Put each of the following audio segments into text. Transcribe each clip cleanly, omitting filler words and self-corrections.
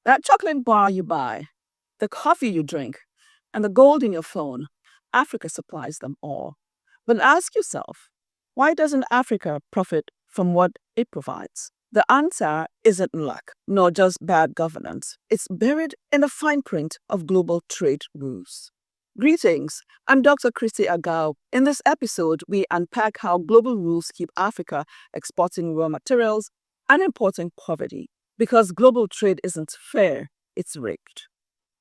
That chocolate bar you buy, the coffee you drink, and the gold in your phone, Africa supplies them all. But ask yourself, why doesn't Africa profit from what it provides? The answer isn't luck, nor just bad governance. It's buried in the fine print of global trade rules. Greetings, I'm Dr. Christie Agawu. In this episode, we unpack how global rules keep Africa exporting raw materials and importing poverty. Because global trade isn't fair, it's rigged.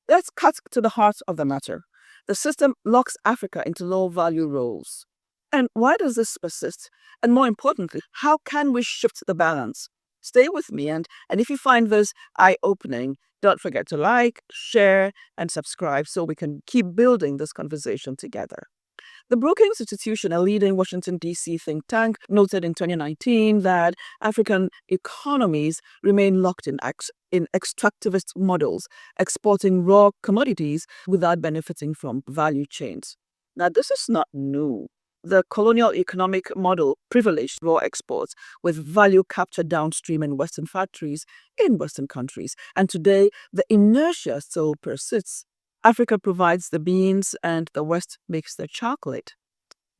Let's cut to the heart of the matter. The system locks Africa into low-value roles. And why does this persist? And more importantly, how can we shift the balance? Stay with me, and if you find this eye-opening, don't forget to like, share, and subscribe so we can keep building this conversation together. The Brookings Institution, a leading Washington, D.C. think tank, noted in 2019 that African economies remain locked in extractivist models, exporting raw commodities without benefiting from value chains. Now, this is not new. The colonial economic model privileged raw exports with value captured downstream in Western factories in Western countries. And today, the inertia still persists. Africa provides the beans and the West makes the chocolate.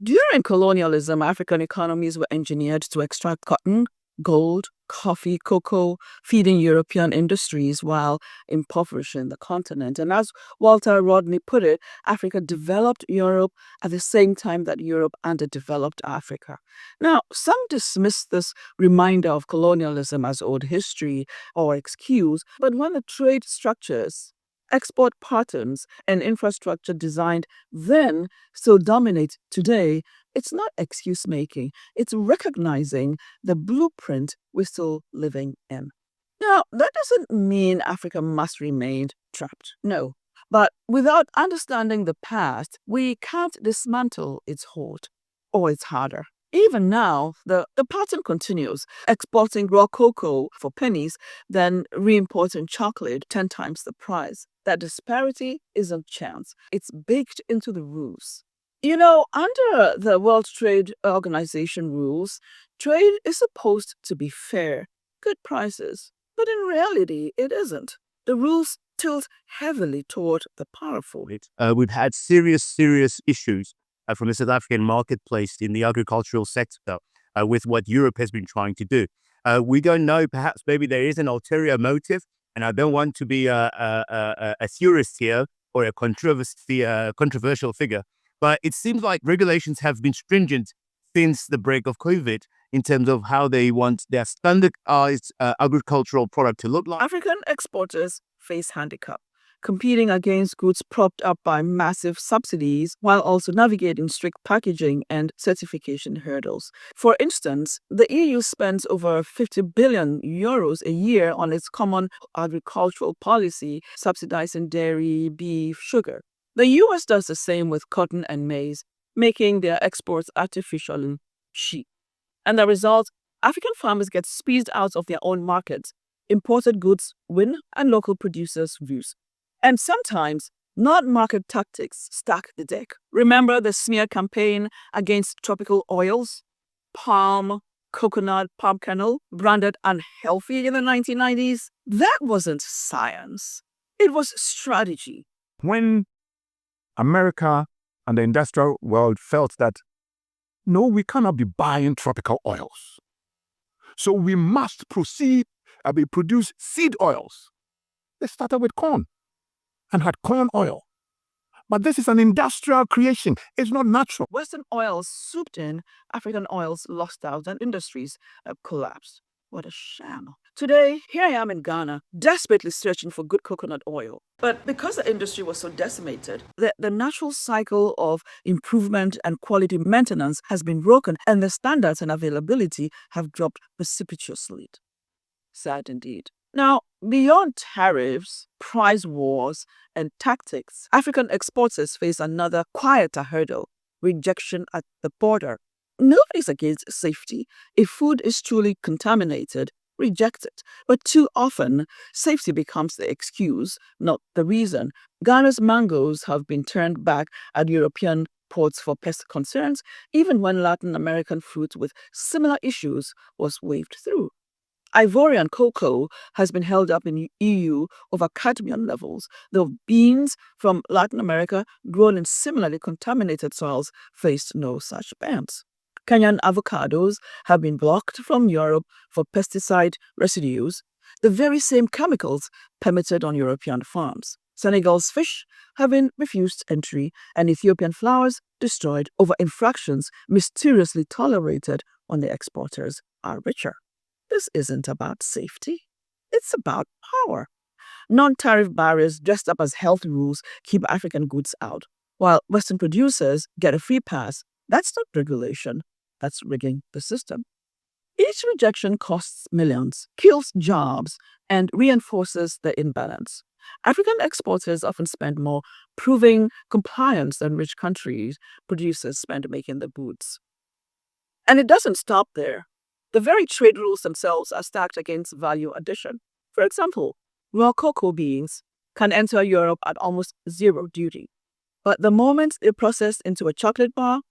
During colonialism, African economies were engineered to extract cotton, gold, coffee, cocoa, feeding European industries while impoverishing the continent. And as Walter Rodney put it, Africa developed Europe at the same time that Europe underdeveloped Africa. Now, some dismiss this reminder of colonialism as old history or excuse, but when the trade structures, export patterns, and infrastructure designed then still dominate today, it's not excuse-making. It's recognizing the blueprint we're still living in. Now, that doesn't mean Africa must remain trapped. No. But without understanding the past, we can't dismantle its hold, or it's harder. Even now, the pattern continues, exporting raw cocoa for pennies, then re-importing chocolate 10 times the price. That disparity isn't chance. It's baked into the rules. You know, under the World Trade Organization rules, trade is supposed to be fair, good prices. But in reality, it isn't. The rules tilt heavily toward the powerful. We've had serious issues from the South African marketplace in the agricultural sector with what Europe has been trying to do. We don't know, perhaps maybe there is an ulterior motive, and I don't want to be a theorist here or a controversial figure, but it seems like regulations have been stringent since the break of COVID in terms of how they want their standardized agricultural product to look like. African exporters face handicap, competing against goods propped up by massive subsidies while also navigating strict packaging and certification hurdles. For instance, the EU spends over 50 billion euros a year on its common agricultural policy, subsidizing dairy, beef, sugar. The US does the same with cotton and maize, making their exports artificially cheap. And the result, African farmers get squeezed out of their own markets. Imported goods win and local producers lose. And sometimes, not-market tactics stack the deck. Remember the smear campaign against tropical oils? Palm, coconut, palm kernel, branded unhealthy in the 1990s? That wasn't science. It was strategy. When America and the industrial world felt that, no, we cannot be buying tropical oils, so we must produce seed oils. They started with corn and had corn oil. But this is an industrial creation. It's not natural. Western oils swooped in, African oils lost out, and industries collapsed. What a sham. Today, here I am in Ghana, desperately searching for good coconut oil. But because the industry was so decimated, the natural cycle of improvement and quality maintenance has been broken, and the standards and availability have dropped precipitously. Sad indeed. Now, beyond tariffs, price wars, and tactics, African exporters face another quieter hurdle: rejection at the border. Nobody's against safety. If food is truly contaminated, reject it. But too often, safety becomes the excuse, not the reason. Ghana's mangoes have been turned back at European ports for pest concerns, even when Latin American fruit with similar issues was waved through. Ivorian cocoa has been held up in EU over cadmium levels, though beans from Latin America grown in similarly contaminated soils faced no such bans. Kenyan avocados have been blocked from Europe for pesticide residues, the very same chemicals permitted on European farms. Senegal's fish have been refused entry, and Ethiopian flowers destroyed over infractions mysteriously tolerated when the exporters are richer. This isn't about safety, it's about power. Non-tariff barriers dressed up as health rules keep African goods out, while Western producers get a free pass. That's not regulation, that's rigging the system. Each rejection costs millions, kills jobs, and reinforces the imbalance. African exporters often spend more proving compliance than rich countries' producers spend making the goods. And it doesn't stop there. The very trade rules themselves are stacked against value addition. For example, raw cocoa beans can enter Europe at almost zero duty. But the moment they're processed into a chocolate bar,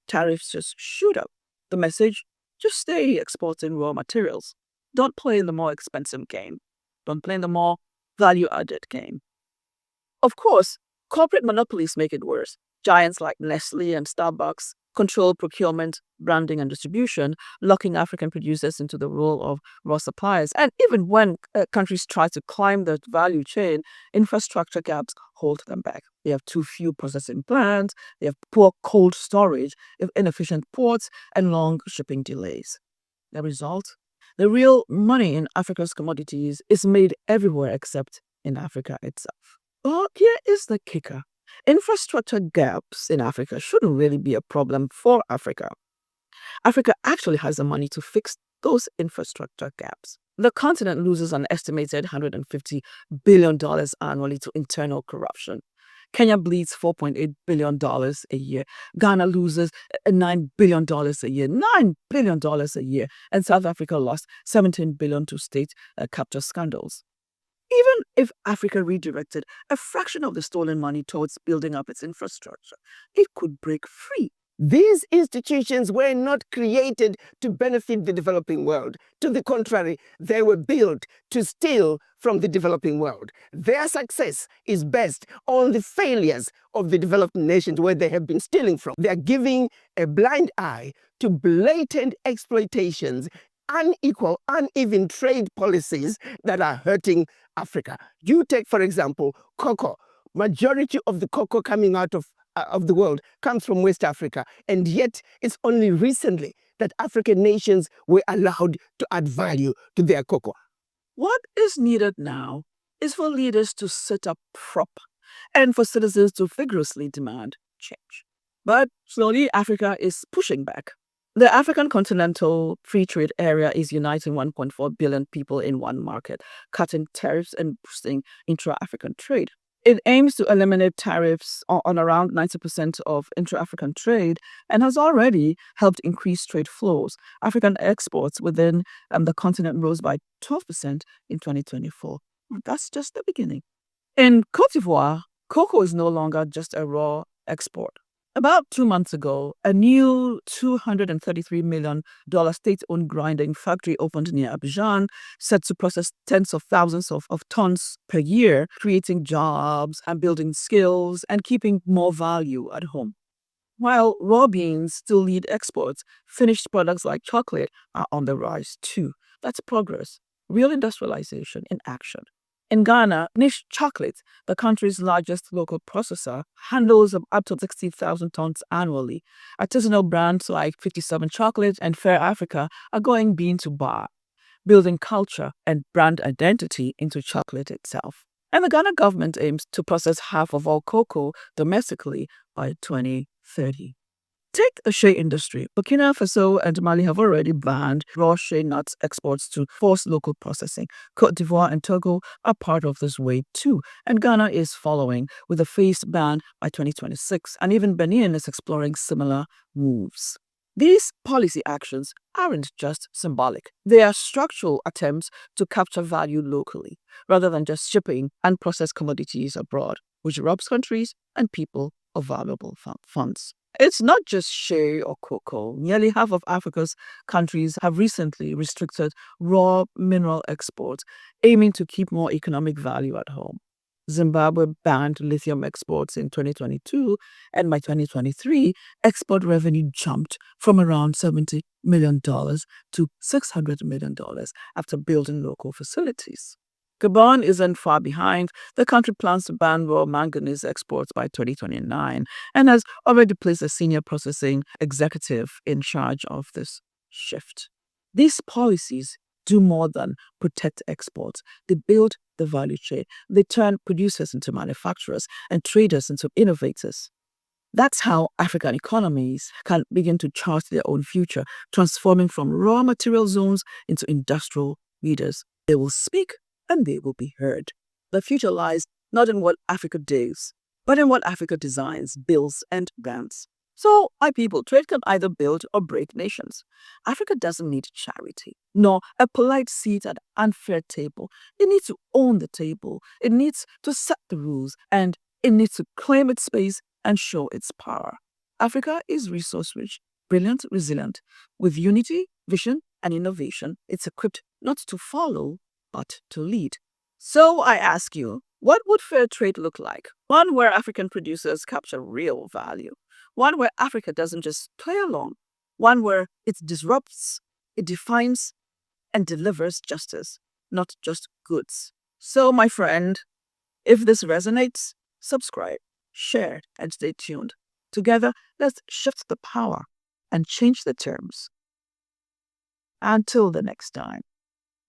tariffs just shoot up. The message, just stay exporting raw materials. Don't play in the more expensive game. Don't play in the more value-added game. Of course, corporate monopolies make it worse. Giants like Nestle and Starbucks control procurement, branding, and distribution, locking African producers into the role of raw suppliers. And even when countries try to climb the value chain, infrastructure gaps hold them back. They have too few processing plants, they have poor cold storage, they have inefficient ports, and long shipping delays. The result? The real money in Africa's commodities is made everywhere except in Africa itself. Well, here is the kicker. Infrastructure gaps in Africa shouldn't really be a problem for Africa. Africa actually has the money to fix those infrastructure gaps. The continent loses an estimated $150 billion annually to internal corruption. Kenya bleeds $4.8 billion a year. Ghana loses $9 billion a year. $9 billion a year. And South Africa lost $17 billion to state capture scandals. Even if Africa redirected a fraction of the stolen money towards building up its infrastructure, it could break free. These institutions were not created to benefit the developing world. To the contrary, they were built to steal from the developing world. Their success is based on the failures of the developed nations where they have been stealing from. They are giving a blind eye to blatant exploitations, unequal, uneven trade policies that are hurting Africa. You take, for example, cocoa. Majority of the cocoa coming out of the world comes from West Africa, and yet it's only recently that African nations were allowed to add value to their cocoa. What is needed now is for leaders to sit up proper and for citizens to vigorously demand change. But slowly, Africa is pushing back. The African Continental Free Trade Area is uniting 1.4 billion people in one market, cutting tariffs and boosting intra-African trade. It aims to eliminate tariffs on around 90% of intra-African trade and has already helped increase trade flows. African exports within the continent rose by 12% in 2024. That's just the beginning. In Cote d'Ivoire, cocoa is no longer just a raw export. About 2 months ago, a new $233 million state-owned grinding factory opened near Abidjan, set to process tens of thousands of tons per year, creating jobs and building skills and keeping more value at home. While raw beans still lead exports, finished products like chocolate are on the rise too. That's progress, real industrialization in action. In Ghana, Niche Chocolate, the country's largest local processor, handles up to 60,000 tons annually. Artisanal brands like 57 Chocolate and Fair Africa are going bean to bar, building culture and brand identity into chocolate itself. And the Ghana government aims to process half of all cocoa domestically by 2030. Take the shea industry. Burkina Faso and Mali have already banned raw shea nuts exports to force local processing. Cote d'Ivoire and Togo are part of this wave too, and Ghana is following with a phased ban by 2026, and even Benin is exploring similar moves. These policy actions aren't just symbolic. They are structural attempts to capture value locally, rather than just shipping unprocessed commodities abroad, which robs countries and people of valuable funds. It's not just shea or cocoa. Nearly half of Africa's countries have recently restricted raw mineral exports, aiming to keep more economic value at home. Zimbabwe banned lithium exports in 2022, and by 2023, export revenue jumped from around $70 million to $600 million after building local facilities. Gabon isn't far behind. The country plans to ban raw manganese exports by 2029 and has already placed a senior processing executive in charge of this shift. These policies do more than protect exports. They build the value chain. They turn producers into manufacturers and traders into innovators. That's how African economies can begin to chart their own future, transforming from raw material zones into industrial leaders. They will speak and they will be heard. The future lies not in what Africa does, but in what Africa designs, builds, and grants. So, my people, trade can either build or break nations. Africa doesn't need charity, nor a polite seat at an unfair table. It needs to own the table. It needs to set the rules, and it needs to claim its space and show its power. Africa is resource-rich, brilliant, resilient. With unity, vision, and innovation, it's equipped not to follow, but to lead. So I ask you, what would fair trade look like? One where African producers capture real value. One where Africa doesn't just play along. One where it disrupts, it defines, and delivers justice, not just goods. So, my friend, if this resonates, subscribe, share, and stay tuned. Together, let's shift the power and change the terms. Until the next time.